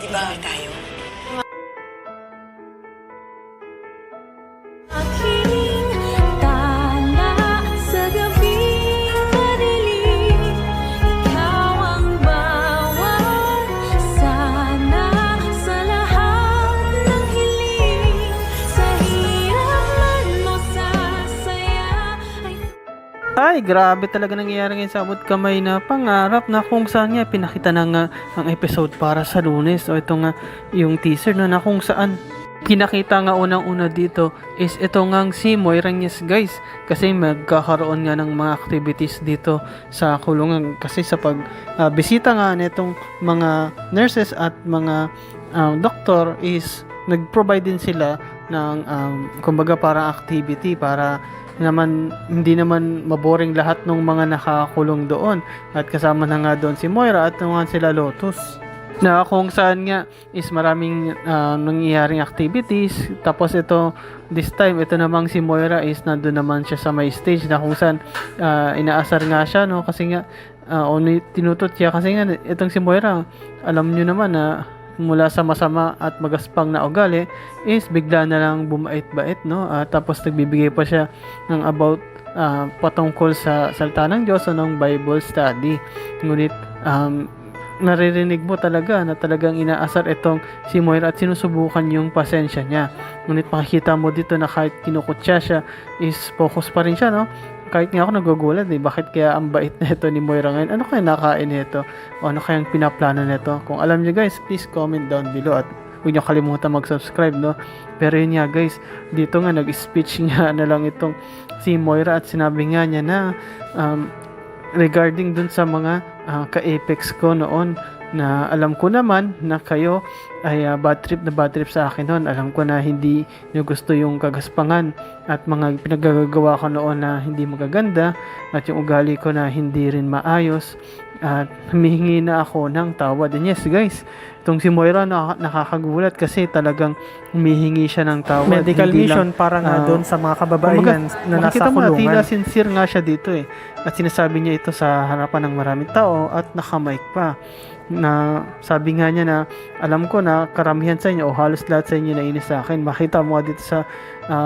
Di ba tayo? Aking tala sa gabing madilim, ikaw ang bawat sana sa lahat ng hiling, sa hirap man o sa saya Ay, grabe talaga nangyayari ngayon sa abot kamay na pangarap na kung saan nga pinakita na nga ang episode para sa Lunes. O ito nga yung teaser no, na kung saan pinakita nga unang-una dito is ito nga si Moira Ñez guys. Kasi magkakaroon nga ng mga activities dito sa kulungan. Kasi sa bisita nga nitong mga nurses at mga doktor is nag-provide din sila ng kumbaga parang activity para naman hindi naman maboring lahat ng mga nakakulong doon, at kasama na nga doon si Moira at naman sila Lotus, na kung saan nga is maraming nangyayaring activities. Tapos ito this time ito namang si Moira is nandun naman siya sa may stage na kung saan inaasar nga siya no, kasi nga tinutot siya kasi nga itong si Moira, alam nyo naman na mula sa masama at magaspang na ugali is bigla na lang bumait-bait no, tapos nagbibigay pa siya ng about patungkol sa salita ng Diyos o ng Bible study. Ngunit naririnig mo talaga na talagang inaasar itong si Moira at sinusubukan yung pasensya niya. Ngunit makikita mo dito na kahit kinukutya siya is focus pa rin siya no. Kahit nga ako nagugulat bakit kaya ang bait na ito ni Moira ngayon? Ano kaya nakain nito? O ano kayang pinaplano nito? Kung alam niyo guys, please comment down below at huwag niyo kalimutan mag-subscribe no. Pero yun nga guys, dito nga nag-speech nga na lang itong si Moira at sinabi nga niya na regarding dun sa mga ka-apex ko noon, na alam ko naman na kayo ay bad trip sa akin noon. Alam ko na hindi nyo gusto yung kagaspangan at mga pinagagawa ko noon na hindi magaganda at yung ugali ko na hindi rin maayos, at humihingi na ako ng tawad. And yes guys, itong si Moira nakakagulat kasi talagang humihingi siya ng tawad. Medical hindi mission lang, para nga doon sa mga kababaihan na nasa kulungan. Tila sincere nga siya dito at sinasabi niya ito sa harapan ng maraming tao at nakamike pa, na sabi nga niya na alam ko na karamihan sa inyo o halos lahat sa inyo nainis sa akin. Makita mo dito sa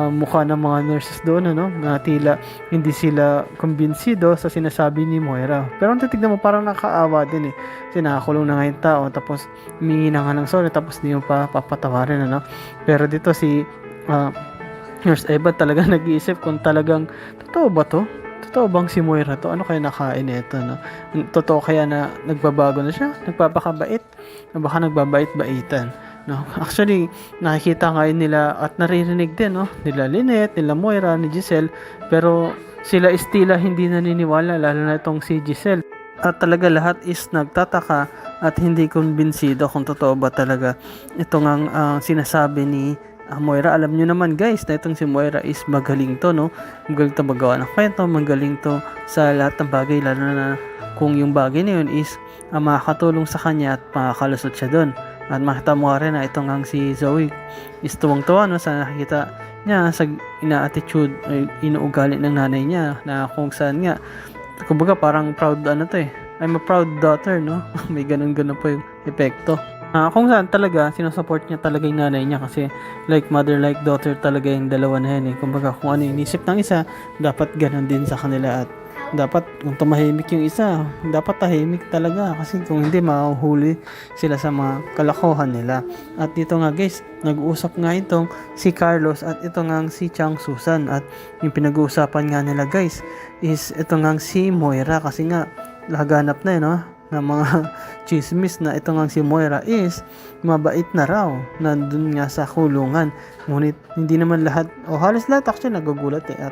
mukha ng mga nurses doon ano, na tila hindi sila kumbinsido sa sinasabi ni Moira. Pero ang titignan mo parang nakaawa din kasi nakakulong na nga yung tao tapos humingi na nga ng sorry tapos hindi mo pa papatawarin ano. Pero dito si Nurse Eva talaga nag-iisip kung talagang totoo ba to? Totoo bang si Moira to? Ano kaya nakain nito no? Totoo kaya na nagbabago na siya? Nagpapakabait? Na baka nagbabait-baitan? No? Actually, nakikita ngayon nila at naririnig din no? Nila Lynette, nila Moira, ni Giselle, pero sila istila hindi naniniwala, lalo na itong si Giselle. At talaga lahat is nagtataka at hindi kumbinsido kung totoo ba talaga ito ngang sinasabi ni Moira. Alam nyo naman guys na itong si Moira is magaling to no, magaling to magawa ng kwento, magaling to sa lahat ng bagay, lalo na kung yung bagay na yun is makakatulong sa kanya at makakalusot siya doon. At makita mo rin na itong ang si Zoe is tuwang-tuwa no, sa nakikita niya sa ina-attitude inuugali ng nanay niya, na kung saan nga kumbaga parang proud I'm a proud daughter no. May ganun po yung epekto. Kung saan talaga sinusupport niya talaga yung nanay niya, kasi like mother like daughter talaga yung dalawa na yan kumbaga kung ano yung inisip ng isa dapat ganun din sa kanila, at dapat kung tumahimik yung isa dapat tahimik talaga, kasi kung hindi mahuhuli sila sa mga kalokohan nila. At dito nga guys, nag-uusap nga itong si Carlos at ito nga si Chang Susan, at yung pinag-uusapan nga nila guys is ito nga si Moira, kasi nga laganap na no na mga chismis na ito nga si Moira is mabait na raw nandun nga sa kulungan. Ngunit hindi naman lahat o halos lahat actually nagugulat at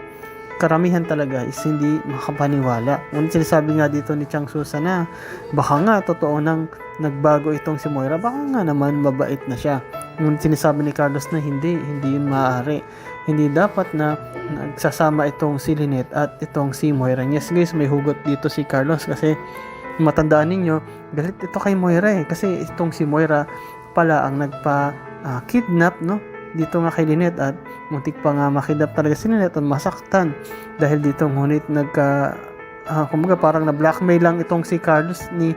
karamihan talaga is hindi makapaniwala. Ngunit sinasabi nga dito ni Chang Susan na baka nga totoo nang nagbago itong si Moira, baka nga naman mabait na siya. Ngunit sinasabi ni Carlos na hindi yun maaari. Hindi dapat na nagsasama itong si Lynette at itong si Moira. Yes guys, may hugot dito si Carlos, kasi matandaan ninyo, galit ito kay Moira kasi itong si Moira pala ang nagpa-kidnap no dito nga kay Lynette, at muntik pa nga makidnap talaga si Lynette at masaktan dahil dito. Ngunit kumbaga parang na-blackmail lang itong si Carlos ni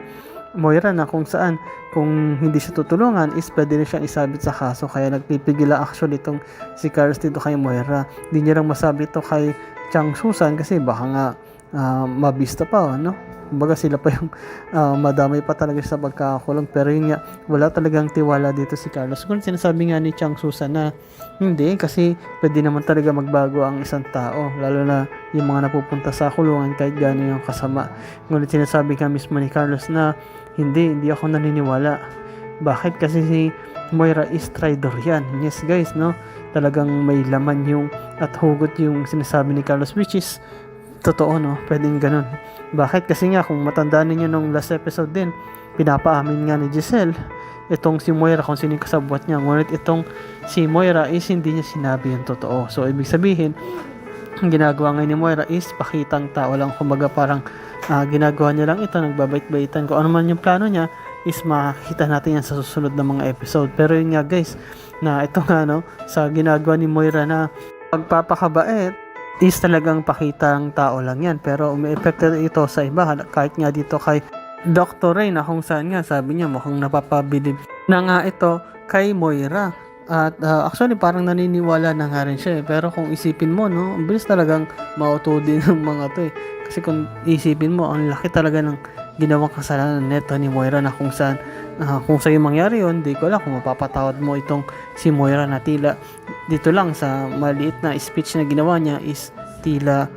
Moira na kung saan kung hindi siya tutulungan is pwede na siyang isabit sa kaso, kaya nagpipigil ang action itong si Carlos dito kay Moira. Hindi niya lang masabi ito kay Chang Susan kasi baka nga mabista pa, no? Kumbaga sila pa yung madamay pa talaga sa pagkakakulong, pero yun nga, wala talagang tiwala dito si Carlos. Kung sinasabi nga ni Chang Susan na hindi, kasi pwede naman talaga magbago ang isang tao, lalo na yung mga napupunta sa kulungan kahit gano'n yung kasama. Ngunit sinasabi nga mismo ni Carlos na hindi ako naniniwala. Bakit? Kasi si Moira is traitor yan. Yes guys, no? Talagang may laman yung at hugot yung sinasabi ni Carlos, which is totoo, no? Pwedeng ganun. Bakit? Kasi nga kung matandaan ninyo nung last episode din, pinapaamin nga ni Giselle itong si Moira kung sino yung kasabwat niya. Ngunit itong si Moira is hindi niya sinabi yung totoo. So ibig sabihin, ang ginagawa ngayon ni Moira is pakitang tao lang. Kumbaga parang ginagawa niya lang ito, nagbabait-baitan. Kung ano man yung plano niya is makikita natin yan sa susunod na mga episode. Pero yun nga guys, na ito nga, no, sa ginagawa ni Moira na pagpapakabait is talagang pakitang tao lang yan, pero umi-epekto ito sa iba, kahit nga dito kay Dr. Ray na kung saan nga sabi niya mukhang napapabilib na nga ito kay Moira. At actually parang naniniwala na nga rin siya pero kung isipin mo, no, ang bilis talagang mauto din ng mga to kasi kung isipin mo, ang laki talaga ng ginawang kasalanan neto ni Moira na kung saan kung sa'yo mangyari yun, di ko alam kung mapapatawad mo itong si Moira na tila dito lang sa maliit na speech na ginawa niya is tila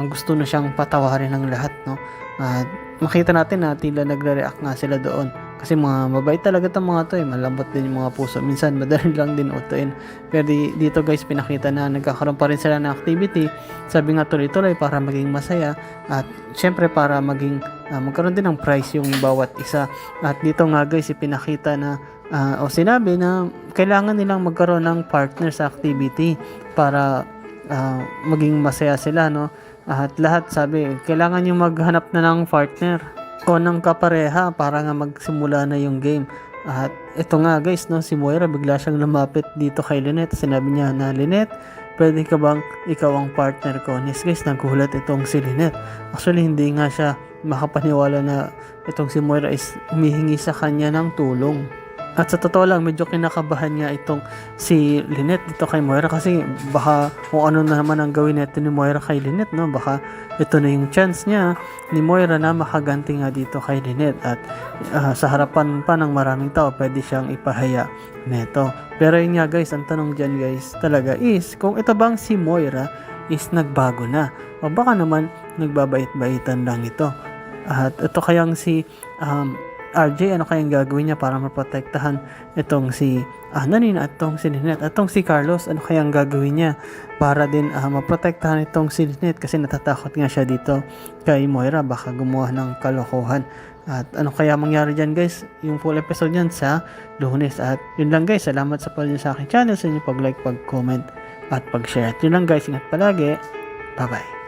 gusto na siyang patawarin ng lahat, no? At makita natin na tila nagre-react nga sila doon kasi mga mabait talaga itong mga to, malambot din yung mga puso, minsan madali lang din utuin, pero dito guys pinakita na nagkakaroon pa rin sila ng activity, sabi nga tuloy-tuloy para maging masaya at syempre para maging magkaroon din ng prize yung bawat isa. At dito nga guys ipinakita na o sinabi na kailangan nilang magkaroon ng partner sa activity para maging masaya sila, no? At lahat sabi kailangan yung maghanap na ng partner o ng kapareha para nga magsimula na yung game. At ito nga guys, no, si Moira bigla siyang lumapit dito kay Lynette. Sinabi niya na, Lynette, pwede ka bang ikaw ang partner ko? Yes guys, nagulat itong si Lynette. Actually hindi nga siya makapaniwala na itong si Moira is humihingi sa kanya ng tulong. At sa totoo lang, medyo kinakabahan nga itong si Lynette dito kay Moira kasi baka kung ano na naman ang gawin nito ni Moira kay Lynette, no? Baka ito na yung chance niya ni Moira na makaganti nga dito kay Lynette at sa harapan pa ng maraming tao pwede siyang ipahaya neto. Pero yun nga guys, ang tanong dyan guys talaga is kung ito bang si Moira is nagbago na o baka naman nagbabait-baitan lang ito. At ito kayang si RJ, ano kayang gagawin niya para maprotektahan itong si Nanina at itong si Lynette at itong si Carlos, ano kayang gagawin niya para din maprotektahan itong si Lynette kasi natatakot nga siya dito kay Moira baka gumawa ng kalokohan. At ano kaya mangyari dyan guys, yung full episode yan sa Lunes. At yun lang guys, salamat sa panonood sa aking channel, sa inyo pag-like, pag-comment at pag-share. At yun lang guys, ingat palagi, bye bye.